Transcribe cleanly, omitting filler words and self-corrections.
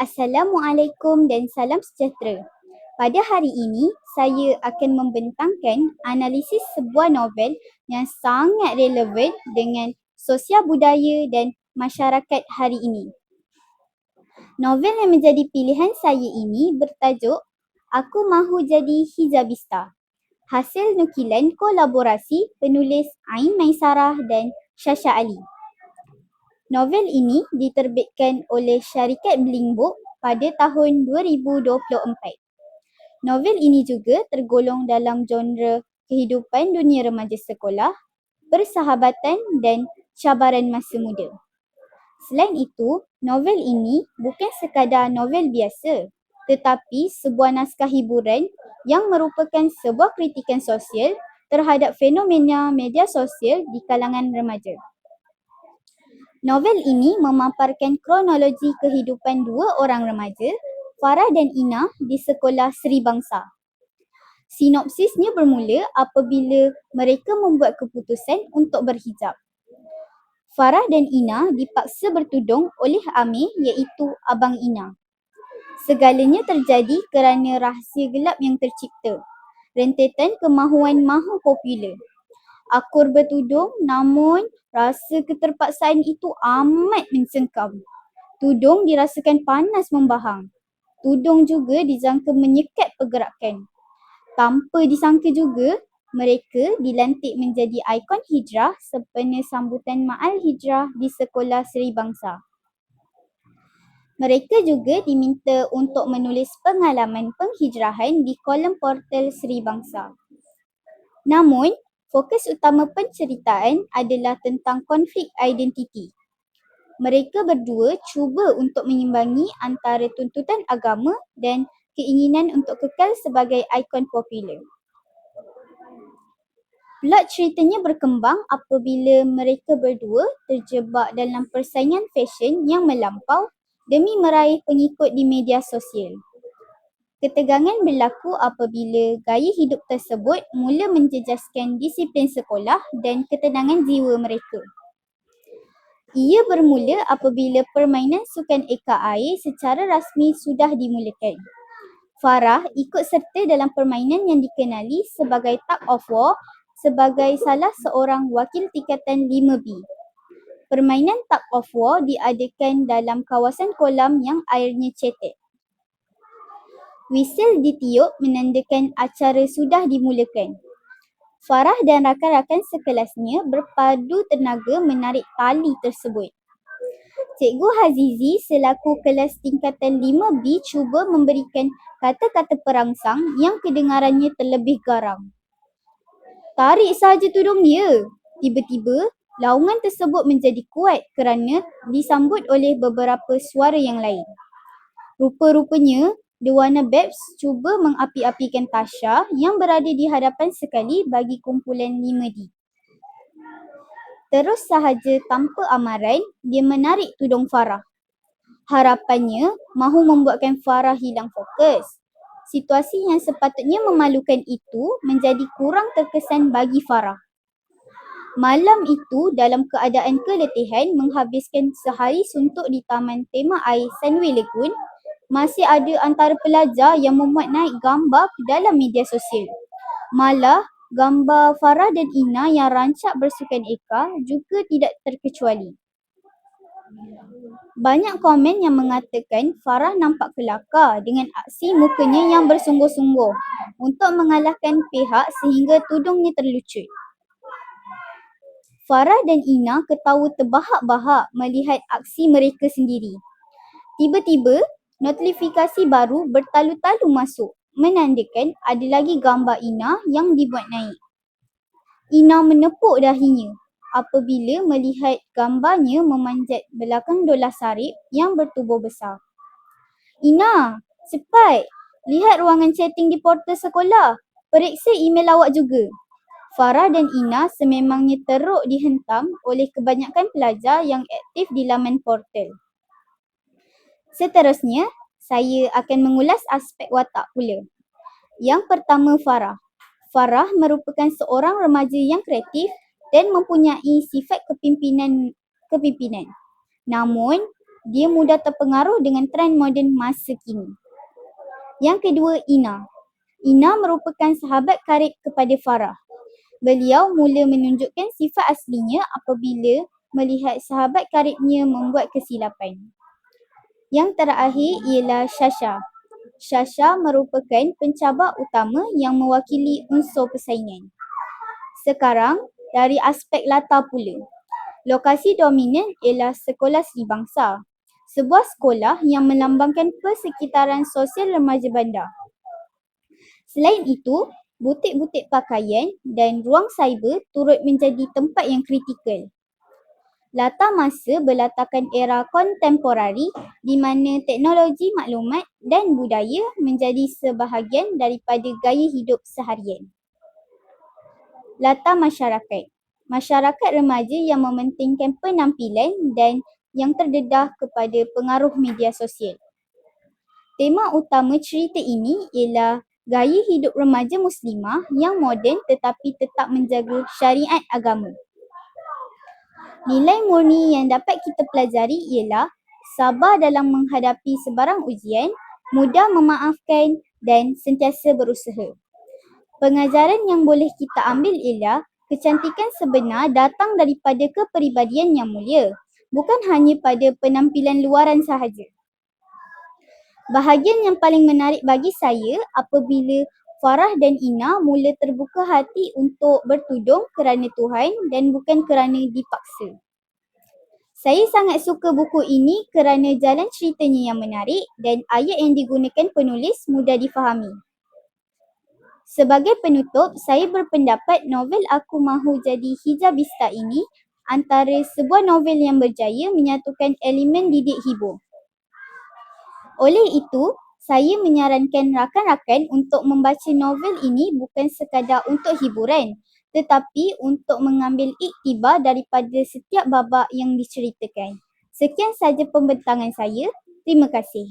Assalamualaikum dan salam sejahtera. Pada hari ini, saya akan membentangkan analisis sebuah novel yang sangat relevan dengan sosial budaya dan masyarakat hari ini. Novel yang menjadi pilihan saya ini bertajuk Aku Mahu Jadi Hijabista. Hasil nukilan kolaborasi penulis Ain Maisarah dan Shasha Ali. Novel ini diterbitkan oleh syarikat Bling Book pada tahun 2024. Novel ini juga tergolong dalam genre kehidupan dunia remaja sekolah, persahabatan dan cabaran masa muda. Selain itu, novel ini bukan sekadar novel biasa, tetapi sebuah naskah hiburan yang merupakan sebuah kritikan sosial terhadap fenomena media sosial di kalangan remaja. Novel ini memaparkan kronologi kehidupan dua orang remaja, Farah dan Ina di sekolah Seri Bangsa. Sinopsisnya bermula apabila mereka membuat keputusan untuk berhijab. Farah dan Ina dipaksa bertudung oleh Amir iaitu Abang Ina. Segalanya terjadi kerana rahsia gelap yang tercipta. Rentetan kemahuan mahu popular. Akur bertudung, namun rasa keterpaksaan itu amat mencengkam. Tudung dirasakan panas membahang. Tudung juga dijangka menyekat pergerakan. Tanpa disangka juga, mereka dilantik menjadi ikon hijrah sempena sambutan Ma'al Hijrah di sekolah Seri Bangsa. Mereka juga diminta untuk menulis pengalaman penghijrahan di kolom portal Seri Bangsa. Namun, fokus utama penceritaan adalah tentang konflik identiti. Mereka berdua cuba untuk menyimbangi antara tuntutan agama dan keinginan untuk kekal sebagai ikon popular. Plot ceritanya berkembang apabila mereka berdua terjebak dalam persaingan fashion yang melampau demi meraih pengikut di media sosial. Ketegangan berlaku apabila gaya hidup tersebut mula menjejaskan disiplin sekolah dan ketenangan jiwa mereka. Ia bermula apabila permainan sukan eka air secara rasmi sudah dimulakan. Farah ikut serta dalam permainan yang dikenali sebagai Tug of War sebagai salah seorang wakil tingkatan 5B. Permainan Tug of War diadakan dalam kawasan kolam yang airnya cetek. Whistle ditiup menandakan acara sudah dimulakan. Farah dan rakan-rakan sekelasnya berpadu tenaga menarik tali tersebut. Cikgu Hazizi selaku kelas tingkatan 5B cuba memberikan kata-kata perangsang yang kedengarannya terlebih garang. Tarik saja tudung dia. Tiba-tiba, laungan tersebut menjadi kuat kerana disambut oleh beberapa suara yang lain. Rupa-rupanya, The Wanna Babes cuba mengapi-apikan Tasha yang berada di hadapan sekali bagi kumpulan 5D. Terus sahaja tanpa amaran, dia menarik tudung Farah. Harapannya mahu membuatkan Farah hilang fokus. Situasi yang sepatutnya memalukan itu menjadi kurang terkesan bagi Farah. Malam itu dalam keadaan keletihan menghabiskan sehari suntuk di taman tema air Sunway Lagoon, masih ada antara pelajar yang memuat naik gambar ke dalam media sosial. Malah, gambar Farah dan Ina yang rancak bersukan eka juga tidak terkecuali. Banyak komen yang mengatakan Farah nampak kelakar dengan aksi mukanya yang bersungguh-sungguh untuk mengalahkan pihak sehingga tudungnya terlucut. Farah dan Ina ketawa terbahak-bahak melihat aksi mereka sendiri. Tiba-tiba, notifikasi baru bertalu-talu masuk, menandakan ada lagi gambar Ina yang dibuat naik. Ina menepuk dahinya apabila melihat gambarnya memanjat belakang Dola Sarip yang bertubuh besar. Ina, cepat! Lihat ruangan chatting di portal sekolah. Periksa email awak juga. Farah dan Ina sememangnya teruk dihentam oleh kebanyakan pelajar yang aktif di laman portal. Seterusnya, saya akan mengulas aspek watak pula. Yang pertama, Farah. Farah merupakan seorang remaja yang kreatif dan mempunyai sifat kepimpinan. Namun, Dia mudah terpengaruh dengan trend moden masa kini. Yang kedua, Ina. Ina merupakan sahabat karib kepada Farah. Beliau mula menunjukkan sifat aslinya apabila melihat sahabat karibnya membuat kesilapan. Yang terakhir ialah Shasha. Shasha merupakan pencabar utama yang mewakili unsur persaingan. Sekarang, dari aspek latar pula. Lokasi dominan ialah sekolah Sri Bangsa, sebuah sekolah yang melambangkan persekitaran sosial remaja bandar. Selain itu, butik-butik pakaian dan ruang cyber turut menjadi tempat yang kritikal. Latar masa berlatarkan era kontemporari di mana teknologi maklumat dan budaya menjadi sebahagian daripada gaya hidup seharian. Latar masyarakat. Masyarakat remaja yang mementingkan penampilan dan yang terdedah kepada pengaruh media sosial. Tema utama cerita ini ialah gaya hidup remaja muslimah yang moden tetapi tetap menjaga syariat agama. Nilai murni yang dapat kita pelajari ialah sabar dalam menghadapi sebarang ujian, mudah memaafkan dan sentiasa berusaha. Pengajaran yang boleh kita ambil ialah kecantikan sebenar datang daripada kepribadian yang mulia, bukan hanya pada penampilan luaran sahaja. Bahagian yang paling menarik bagi saya apabila Farah dan Ina mula terbuka hati untuk bertudung kerana Tuhan dan bukan kerana dipaksa. Saya sangat suka buku ini kerana jalan ceritanya yang menarik dan ayat yang digunakan penulis mudah difahami. Sebagai penutup, saya berpendapat novel Aku Mahu Jadi Hijabista ini antara sebuah novel yang berjaya menyatukan elemen didik hibur. Oleh itu, saya menyarankan rakan-rakan untuk membaca novel ini bukan sekadar untuk hiburan, tetapi untuk mengambil iktibar daripada setiap babak yang diceritakan. Sekian sahaja pembentangan saya. Terima kasih.